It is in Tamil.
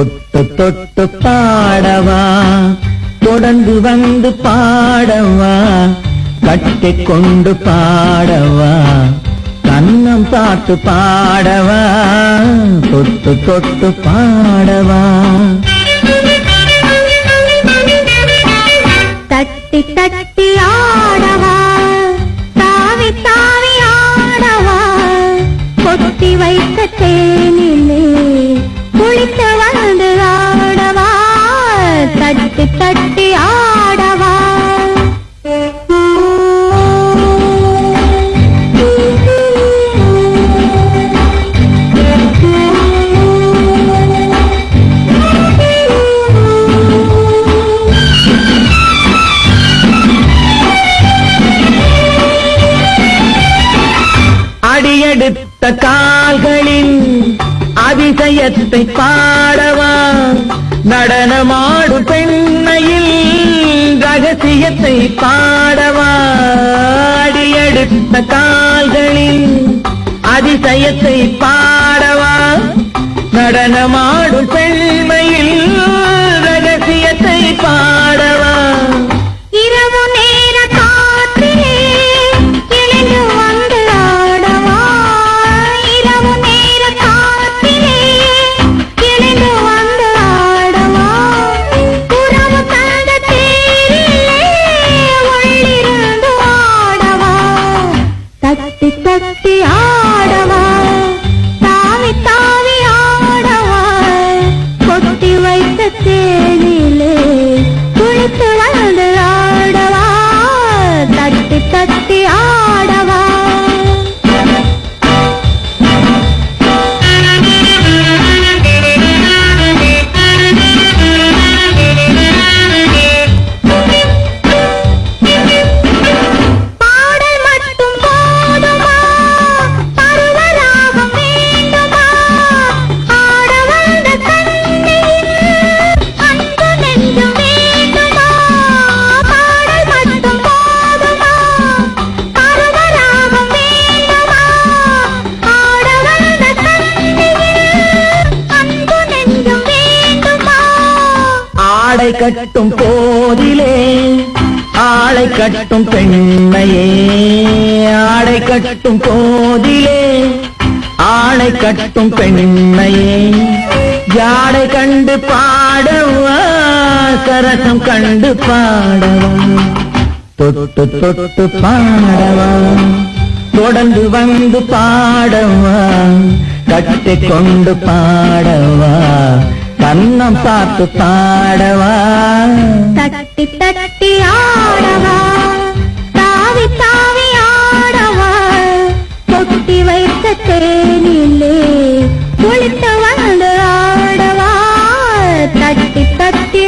தொட்டு தொட்டு பாடவா தொடர்ந்து வந்து பாடவா கட்டிக் கொண்டு பாடவா கண்ணம் பார்த்து பாடவா தொட்டு தொட்டு பாடவா தட்டி தட்டி ஆடவா தாவி தாவி ஆடவா கொட்டி வைத்த தேனிலே குளித்து வந்து ஆடவா தட்டி தட்டி ஆடவா அடியெடுத்த கால்களின் அதிசயத்தை பாடவா நடனமாடும் பெண்மையில் ரகசியத்தை பாடவா அடியெடுத்த கால்களின் அதிசயத்தை பாடவா நடனமாடும் பெண்மையில் ரகசியத்தை பாடவா இரவு நேர காற்றிலே எழுந்து வந்து ஆடவா இரவு நேர காற்றிலே எழுந்து வந்து ஆடவா உறவு தந்த தேரிலே உள்ளிருந்து ஆடவா தட்டி தட்டி ஆடவா தாவி தாவி ஆடவா கொட்டி வைத்த தேனிலே குளித்து வந்து ஆடவா தட்டி தட்டி ஆடவா பாடல் மட்டும் போதுமா பருவராகம் வேண்டுமா ஆட வந்த கண்ணில் அன்பு நெஞ்சம் வேண்டுமா பாடல் மட்டும் போதுமா பருவராகம் வேண்டுமா ஆட வந்த கண்ணில் அன்பு நெஞ்சம் வேண்டுமா ஆடை கட்டும் போதிலே ஆளை கட்டும் பெண்மையே ஆடை கட்டும் போதிலே ஆளை கட்டும் பெண்மையே யாடை கண்டு பாடவா சரசம் கண்டு பாடவா தொட்டு தொட்டு பாடவா தொடர்ந்து வந்து பாடவா கட்டிக் கொண்டு பாடவா கண்ணம் பார்த்து பாடவா தட்டி தட்டி ஆடவா தாவி தாவி ஆடவா கொட்டி வைத்த தேனிலே குளித்து வந்து ஆடவா தட்டி தட்டி